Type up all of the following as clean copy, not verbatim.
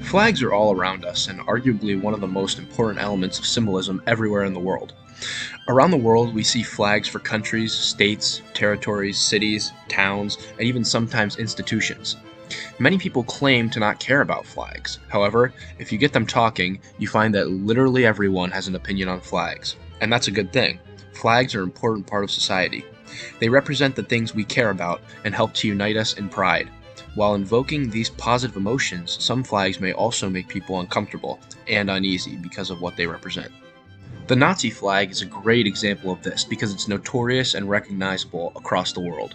Flags are all around us and arguably one of the most important elements of symbolism everywhere in the world. Around the world, we see flags for countries, states, territories, cities, towns, and even sometimes institutions. Many people claim to not care about flags. However, if you get them talking, you find that literally everyone has an opinion on flags. And that's a good thing. Flags are an important part of society. They represent the things we care about and help to unite us in pride. While invoking these positive emotions, some flags may also make people uncomfortable and uneasy because of what they represent. The Nazi flag is a great example of this because it's notorious and recognizable across the world.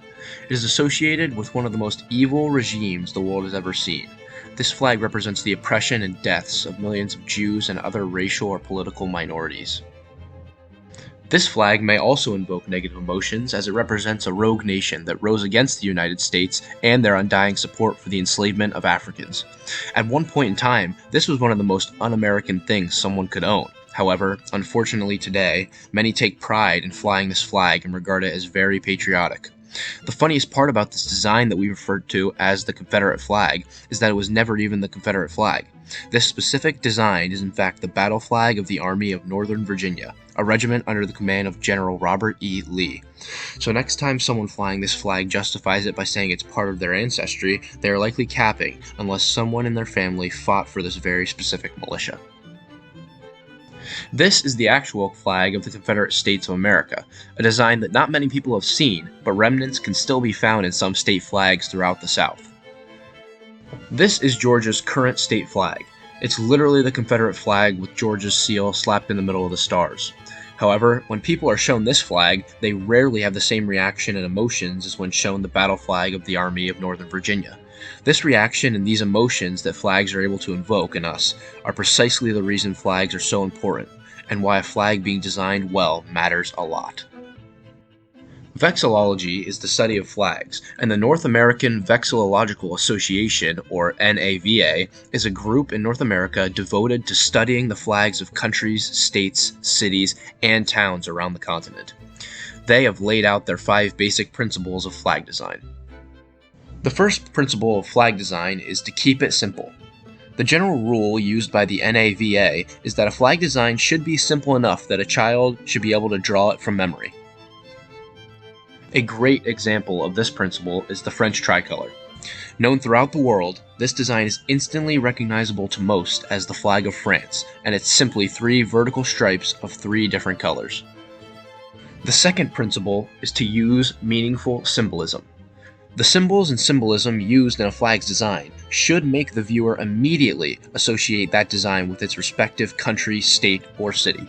It is associated with one of the most evil regimes the world has ever seen. This flag represents the oppression and deaths of millions of Jews and other racial or political minorities. This flag may also invoke negative emotions as it represents a rogue nation that rose against the United States and their undying support for the enslavement of Africans. At one point in time, this was one of the most un-American things someone could own. However, unfortunately today, many take pride in flying this flag and regard it as very patriotic. The funniest part about this design that we refer to as the Confederate flag is that it was never even the Confederate flag. This specific design is in fact the battle flag of the Army of Northern Virginia, a regiment under the command of General Robert E. Lee. So next time someone flying this flag justifies it by saying it's part of their ancestry, they are likely capping unless someone in their family fought for this very specific militia. This is the actual flag of the Confederate States of America, a design that not many people have seen, but remnants can still be found in some state flags throughout the South. This is Georgia's current state flag. It's literally the Confederate flag with Georgia's seal slapped in the middle of the stars. However, when people are shown this flag, they rarely have the same reaction and emotions as when shown the battle flag of the Army of Northern Virginia. This reaction and these emotions that flags are able to invoke in us are precisely the reason flags are so important, and why a flag being designed well matters a lot. Vexillology is the study of flags, and the North American Vexillological Association, or NAVA, is a group in North America devoted to studying the flags of countries, states, cities, and towns around the continent. They have laid out their 5 basic principles of flag design. The first principle of flag design is to keep it simple. The general rule used by the NAVA is that a flag design should be simple enough that a child should be able to draw it from memory. A great example of this principle is the French tricolor. Known throughout the world, this design is instantly recognizable to most as the flag of France, and it's simply 3 vertical stripes of 3 different colors. The second principle is to use meaningful symbolism. The symbols and symbolism used in a flag's design should make the viewer immediately associate that design with its respective country, state, or city.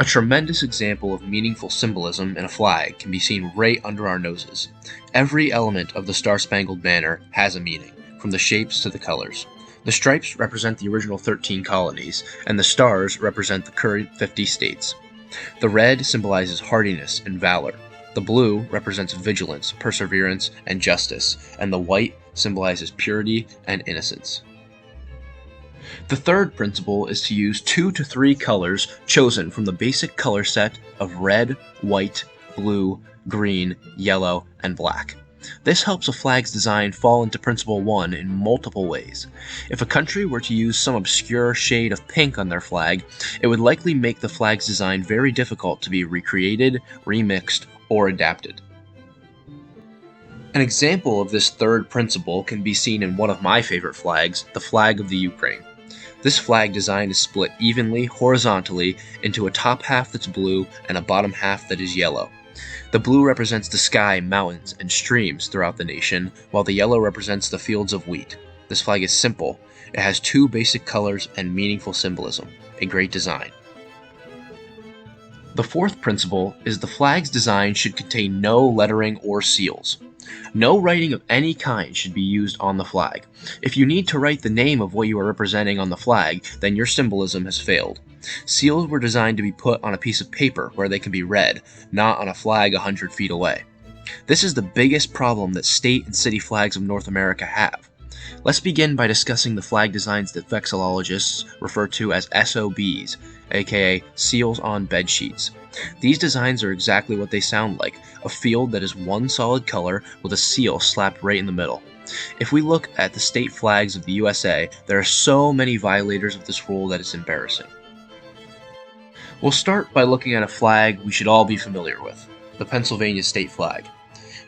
A tremendous example of meaningful symbolism in a flag can be seen right under our noses. Every element of the Star-Spangled Banner has a meaning, from the shapes to the colors. The stripes represent the original 13 colonies, and the stars represent the current 50 states. The red symbolizes hardiness and valor. The blue represents vigilance, perseverance, and justice, and the white symbolizes purity and innocence. The third principle is to use 2 to 3 colors chosen from the basic color set of red, white, blue, green, yellow, and black. This helps a flag's design fall into principle 1 in multiple ways. If a country were to use some obscure shade of pink on their flag, it would likely make the flag's design very difficult to be recreated, remixed, or adapted. An example of this third principle can be seen in one of my favorite flags, the flag of the Ukraine. This flag design is split evenly, horizontally, into a top half that's blue and a bottom half that is yellow. The blue represents the sky, mountains, and streams throughout the nation, while the yellow represents the fields of wheat. This flag is simple. It has 2 basic colors and meaningful symbolism. A great design. The fourth principle is the flag's design should contain no lettering or seals. No writing of any kind should be used on the flag. If you need to write the name of what you are representing on the flag, then your symbolism has failed. Seals were designed to be put on a piece of paper where they can be read, not on a flag 100 feet away. This is the biggest problem that state and city flags of North America have. Let's begin by discussing the flag designs that vexillologists refer to as SOBs, aka seals on bed sheets. These designs are exactly what they sound like, a field that is one solid color with a seal slapped right in the middle. If we look at the state flags of the USA, there are so many violators of this rule that it's embarrassing. We'll start by looking at a flag we should all be familiar with, the Pennsylvania state flag.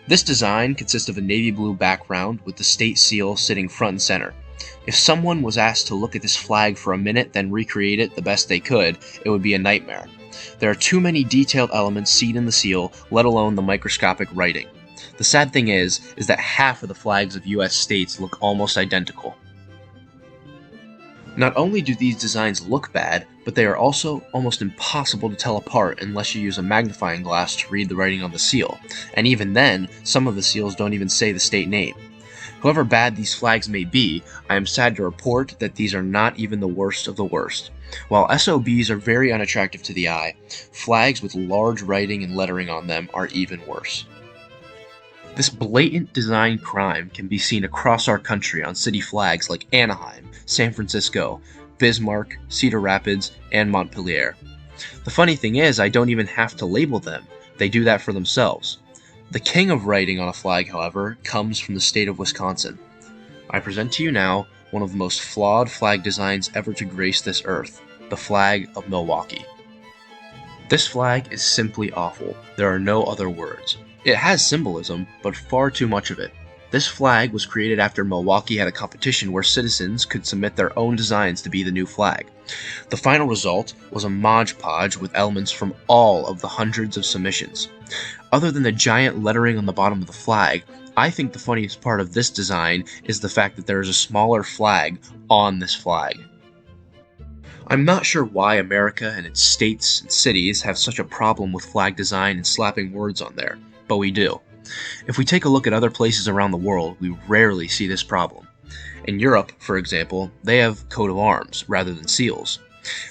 This design consists of a navy blue background with the state seal sitting front and center. If someone was asked to look at this flag for a minute then recreate it the best they could, it would be a nightmare. There are too many detailed elements seen in the seal, let alone the microscopic writing. The sad thing is that half of the flags of US states look almost identical. Not only do these designs look bad, but they are also almost impossible to tell apart unless you use a magnifying glass to read the writing on the seal, and even then, some of the seals don't even say the state name. However bad these flags may be, I am sad to report that these are not even the worst of the worst. While SOBs are very unattractive to the eye, flags with large writing and lettering on them are even worse. This blatant design crime can be seen across our country on city flags like Anaheim, San Francisco, Bismarck, Cedar Rapids, and Montpelier. The funny thing is, I don't even have to label them. They do that for themselves. The king of writing on a flag, however, comes from the state of Wisconsin. I present to you now one of the most flawed flag designs ever to grace this earth, the flag of Milwaukee. This flag is simply awful. There are no other words. It has symbolism, but far too much of it. This flag was created after Milwaukee had a competition where citizens could submit their own designs to be the new flag. The final result was a Mod Podge with elements from all of the hundreds of submissions. Other than the giant lettering on the bottom of the flag, I think the funniest part of this design is the fact that there is a smaller flag on this flag. I'm not sure why America and its states and cities have such a problem with flag design and slapping words on there, but we do. If we take a look at other places around the world, we rarely see this problem. In Europe, for example, they have coat of arms rather than seals.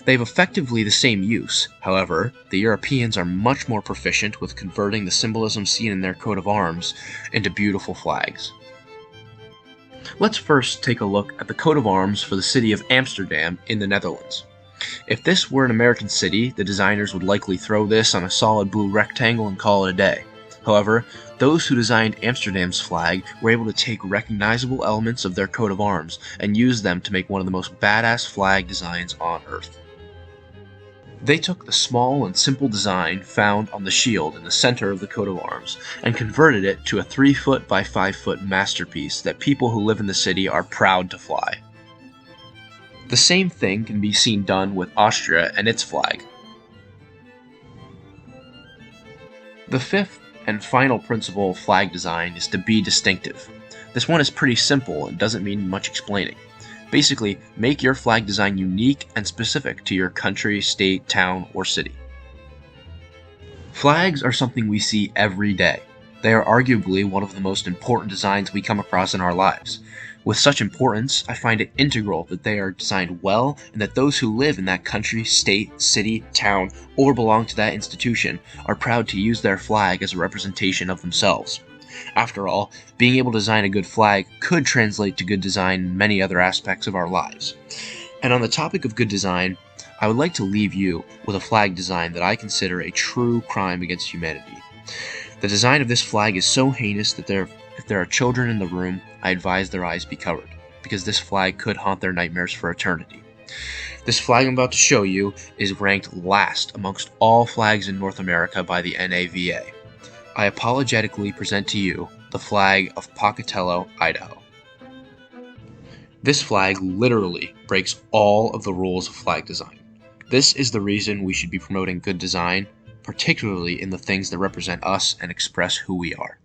They have effectively the same use. However, the Europeans are much more proficient with converting the symbolism seen in their coat of arms into beautiful flags. Let's first take a look at the coat of arms for the city of Amsterdam in the Netherlands. If this were an American city, the designers would likely throw this on a solid blue rectangle and call it a day. However, those who designed Amsterdam's flag were able to take recognizable elements of their coat of arms and use them to make one of the most badass flag designs on Earth. They took the small and simple design found on the shield in the center of the coat of arms and converted it to a 3-foot by 5-foot masterpiece that people who live in the city are proud to fly. The same thing can be seen done with Austria and its flag. The fifth and final principle of flag design is to be distinctive. This one is pretty simple and doesn't mean much explaining. Basically, make your flag design unique and specific to your country, state, town, or city. Flags are something we see every day. They are arguably one of the most important designs we come across in our lives. With such importance, I find it integral that they are designed well and that those who live in that country, state, city, town, or belong to that institution are proud to use their flag as a representation of themselves. After all, being able to design a good flag could translate to good design in many other aspects of our lives. And on the topic of good design, I would like to leave you with a flag design that I consider a true crime against humanity. The design of this flag is so heinous that if there are children in the room, I advise their eyes be covered, because this flag could haunt their nightmares for eternity. This flag I'm about to show you is ranked last amongst all flags in North America by the NAVA. I apologetically present to you the flag of Pocatello, Idaho. This flag literally breaks all of the rules of flag design. This is the reason we should be promoting good design, particularly in the things that represent us and express who we are.